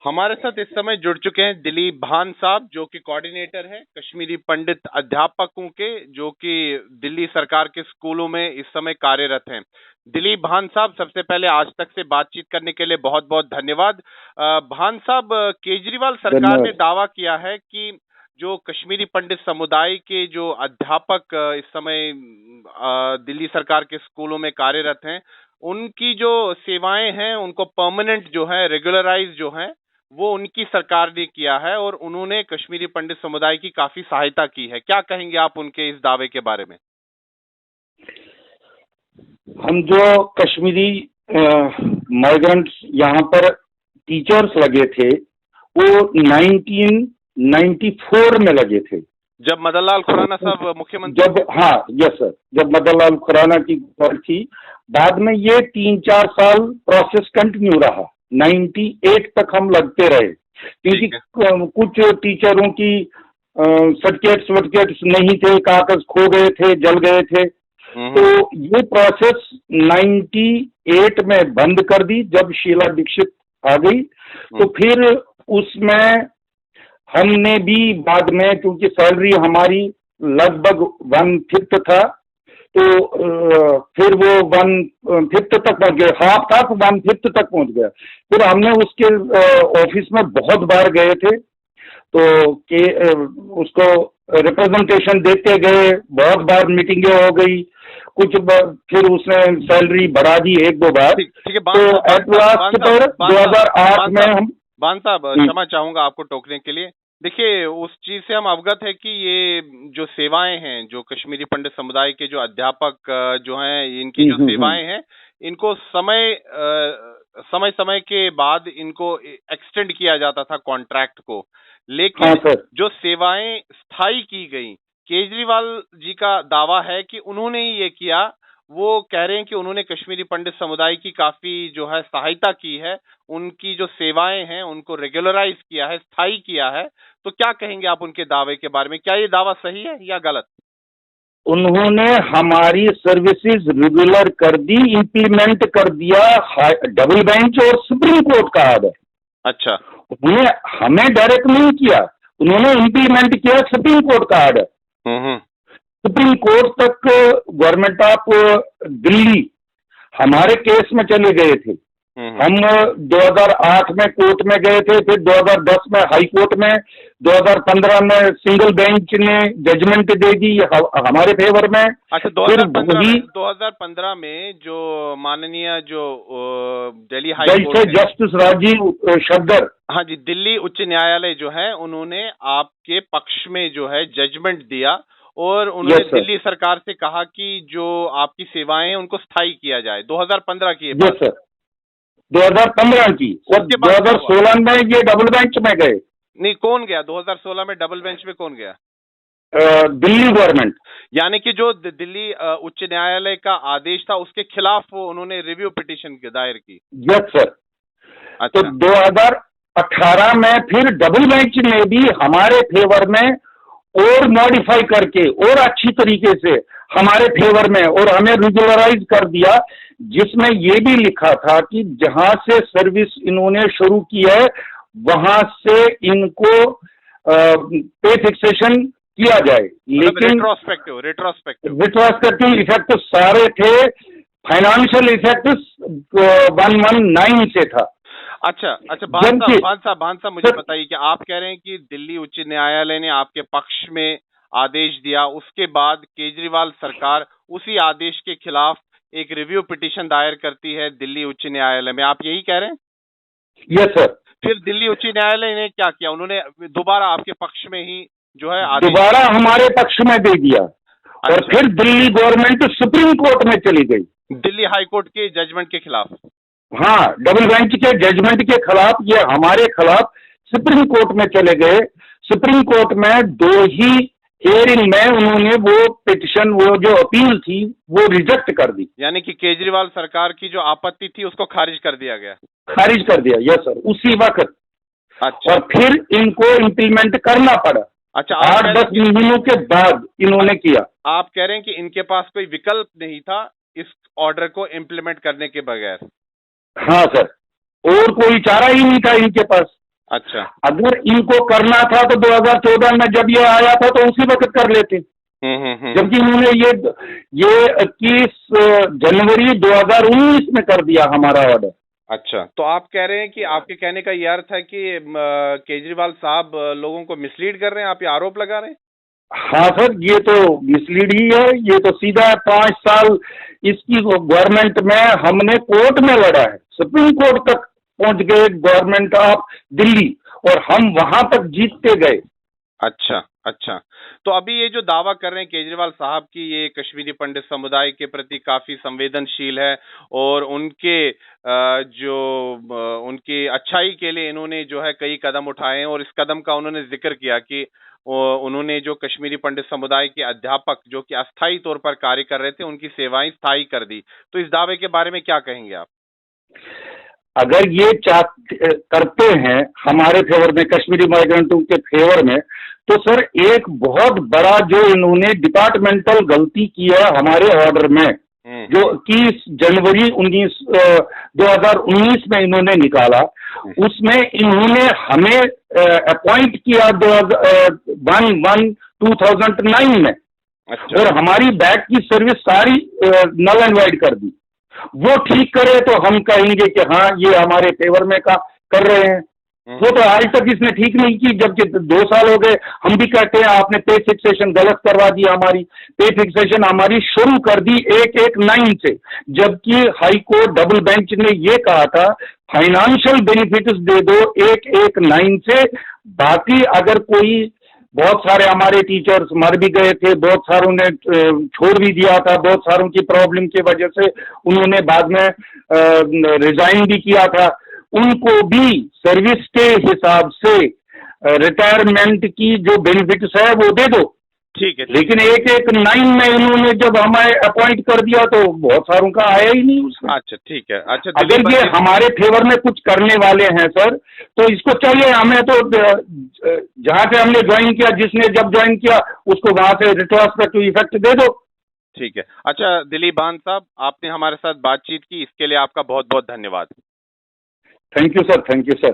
हमारे साथ इस समय जुड़ चुके हैं दिलीप भान साहब, जो कि कोऑर्डिनेटर हैं कश्मीरी पंडित अध्यापकों के, जो कि दिल्ली सरकार के स्कूलों में इस समय कार्यरत हैं। दिलीप भान साहब, सबसे पहले आज तक से बातचीत करने के लिए बहुत बहुत धन्यवाद। भान साहब, केजरीवाल सरकार ने धन्यवाद। दावा किया है कि जो कश्मीरी पंडित समुदाय के जो अध्यापक इस समय दिल्ली सरकार के स्कूलों में कार्यरत हैं, उनकी जो सेवाएं हैं उनको परमानेंट जो है, रेगुलराइज जो है, वो उनकी सरकार ने किया है और उन्होंने कश्मीरी पंडित समुदाय की काफी सहायता की है। क्या कहेंगे आप उनके इस दावे के बारे में? हम जो कश्मीरी माइग्रेंट्स यहाँ पर टीचर्स लगे थे वो 1994 में लगे थे, जब मदन लाल खुराना साहब मुख्यमंत्री जब, हाँ यस सर, जब मदन लाल खुराना की गवर्नमेंट थी। बाद में ये 3-4 साल प्रोसेस कंटिन्यू रहा, 98 तक हम लगते रहे, क्योंकि कुछ टीचरों की सर्टिफिकेट्स नहीं थे, कागज खो गए थे, जल गए थे। तो ये प्रोसेस 98 में बंद कर दी जब शीला दीक्षित आ गई। तो फिर उसमें हमने भी बाद में, क्योंकि सैलरी हमारी लगभग 1/5 था, तो फिर वो 1/5 तक पहुंच गया, हाफ था तो 1/5 तक पहुंच गया। फिर हमने उसके ऑफिस में बहुत बार गए थे, तो के उसको रिप्रेजेंटेशन देते गए, बहुत बार मीटिंगें हो गई, फिर उसने सैलरी बढ़ा दी 1-2 बार। तो एट लास्ट पर 2008 में हम। भान साहब, क्षमा चाहूंगा आपको टोकने के लिए। देखिए, उस चीज से हम अवगत है कि ये जो सेवाएं हैं, जो कश्मीरी पंडित समुदाय के जो अध्यापक जो हैं, इनकी जो सेवाएं हैं, इनको समय समय के बाद इनको एक्सटेंड किया जाता था कॉन्ट्रैक्ट को। लेकिन जो सेवाएं स्थायी की गई, केजरीवाल जी का दावा है कि उन्होंने ही ये किया। वो कह रहे हैं कि उन्होंने कश्मीरी पंडित समुदाय की काफी जो है सहायता की है, उनकी जो सेवाएं हैं उनको रेगुलराइज किया है, स्थायी किया है। तो क्या कहेंगे आप उनके दावे के बारे में? क्या ये दावा सही है या गलत? उन्होंने हमारी सर्विसेज रेगुलर कर दी, इंप्लीमेंट कर दिया, डबल बेंच और सुप्रीम कोर्ट का आर्डर। अच्छा, उन्होंने हमें डायरेक्ट नहीं किया, उन्होंने इंप्लीमेंट किया सुप्रीम कोर्ट का आर्डर। सुप्रीम कोर्ट तक गवर्नमेंट ऑफ दिल्ली हमारे केस में चले गए थे। हम 2008 में कोर्ट में गए थे, फिर 2010 में हाई कोर्ट में, 2015 में सिंगल बेंच ने जजमेंट दे दी हमारे फेवर में। अच्छा, 2015 में जो माननीय जो Delhi high court justice Rajiv Shakdher, हाँ जी, दिल्ली उच्च न्यायालय जो है, उन्होंने आपके पक्ष में जो है जजमेंट दिया और उन्होंने दिल्ली सरकार से कहा कि जो आपकी सेवाएं हैं उनको स्थायी किया जाए। 2015 की बात। यस सर, 2015 की। और 2016 में ये डबल बेंच में गए। नहीं, कौन गया 2016 में डबल बेंच में? कौन गया? दिल्ली गवर्नमेंट। यानी कि जो दिल्ली उच्च न्यायालय का आदेश था उसके खिलाफ वो उन्होंने रिव्यू पिटीशन दायर की। Yes sir. अच्छा। तो 2018 में फिर डबल बेंच ने भी हमारे फेवर में और मॉडिफाई करके और अच्छी तरीके से हमारे फेवर में और हमें रेगुलराइज कर दिया, जिसमें ये भी लिखा था कि जहां से सर्विस इन्होंने शुरू की है वहां से इनको पे फिक्सेशन किया जाए। लेकिन रेट्रोस्पेक्टिव इफेक्ट सारे थे, फाइनेंशियल इफेक्ट 119 से था। अच्छा, भान साहब मुझे बताइए कि आप कह रहे हैं कि दिल्ली उच्च न्यायालय ने आपके पक्ष में आदेश दिया, उसके बाद केजरीवाल सरकार उसी आदेश के खिलाफ एक रिव्यू पिटीशन दायर करती है दिल्ली उच्च न्यायालय में, आप यही कह रहे हैं? Yes sir. फिर दिल्ली उच्च न्यायालय ने क्या किया? उन्होंने दोबारा आपके पक्ष में ही जो है दोबारा हमारे पक्ष में दे दिया। अच्छा। और फिर दिल्ली गवर्नमेंट सुप्रीम कोर्ट में चली गई, दिल्ली हाई कोर्ट के जजमेंट के खिलाफ। हाँ, डबल बेंच के जजमेंट के खिलाफ, ये हमारे खिलाफ सुप्रीम कोर्ट में चले गए। सुप्रीम कोर्ट में 2 ही हियरिंग में उन्होंने वो पिटिशन, वो जो अपील थी वो रिजेक्ट कर दी। यानी कि केजरीवाल सरकार की जो आपत्ति थी उसको खारिज कर दिया गया। खारिज कर दिया, यस सर, उसी वक्त। अच्छा। और फिर इनको इम्प्लीमेंट करना पड़ा। अच्छा, 8-10 महीनों के बाद इन्होंने किया। आप कह रहे हैं कि इनके पास कोई विकल्प नहीं था इस ऑर्डर को इम्प्लीमेंट करने के बगैर? हाँ सर, और कोई चारा ही नहीं था इनके पास। अच्छा। अगर इनको करना था तो 2014 में जब ये आया था तो उसी वक्त कर लेते, जबकि इन्होंने ये 21 जनवरी 2019 में कर दिया हमारा ऑर्डर। अच्छा, तो आप कह रहे हैं कि आपके कहने का ये अर्थ है कि केजरीवाल साहब लोगों को मिसलीड कर रहे हैं, आप ये आरोप लगा रहे हैं? हाँ सर, ये तो मिसलीड ही है, ये तो सीधा 5 साल इसकी गवर्नमेंट में हमने कोर्ट में लड़ा है, सुप्रीम कोर्ट तक पहुंच गए गवर्नमेंट ऑफ दिल्ली, और हम वहां तक जीतते गए। अच्छा, अच्छा। तो अभी ये जो दावा कर रहे हैं केजरीवाल साहब की ये कश्मीरी पंडित समुदाय के प्रति काफी संवेदनशील है और उनकी अच्छाई के लिए इन्होंने जो है कई कदम उठाए हैं, और इस कदम का उन्होंने जिक्र किया कि उन्होंने जो कश्मीरी पंडित समुदाय के अध्यापक जो कि अस्थायी तौर पर कार्य कर रहे थे, उनकी सेवाएं स्थायी कर दी। तो इस दावे के बारे में क्या कहेंगे आप? अगर ये करते हैं हमारे फेवर में, कश्मीरी माइग्रेंटों के फेवर में, तो सर एक बहुत बड़ा जो इन्होंने डिपार्टमेंटल गलती की है हमारे ऑर्डर में, जो 21 जनवरी 2019 में इन्होंने निकाला, उसमें इन्होंने हमें अपॉइंट किया 1/1/2009 में। अच्छा। और हमारी बैक की सर्विस सारी नल एंड वाइड कर दी। वो ठीक करे तो हम कहेंगे कि हाँ ये हमारे फेवर में कर रहे हैं। वो तो आज तक इसने ठीक नहीं की, जबकि 2 साल हो गए। हम भी कहते हैं आपने पे फिक्सेशन गलत करवा दी, हमारी पे फिक्सेशन हमारी शुरू कर दी 119 से, जबकि हाई कोर्ट डबल बेंच ने ये कहा था फाइनेंशियल बेनिफिट्स दे दो 119 से। बाकी अगर कोई, बहुत सारे हमारे टीचर्स मर भी गए थे, बहुत सारों ने छोड़ भी दिया था, बहुत सारों की प्रॉब्लम की वजह से उन्होंने बाद में रिजाइन भी किया था, उनको भी सर्विस के हिसाब से रिटायरमेंट की जो बेनिफिट्स है वो दे दो। ठीक है। लेकिन 119 में इन्होंने जब हमें अपॉइंट कर दिया तो बहुत सारों का आया ही नहीं उसमें। अच्छा, ठीक है। अच्छा, अगर ये हमारे फेवर में कुछ करने वाले हैं सर, तो इसको चाहिए हमें, तो जहां से हमने ज्वाइन किया, जिसने जब ज्वाइन किया उसको वहां से रिट्रोस्पेक्टिव इफेक्ट दे दो। ठीक है। अच्छा दिलीप बान साहब, आपने हमारे साथ बातचीत की, इसके लिए आपका बहुत बहुत धन्यवाद। Thank you sir, thank you sir.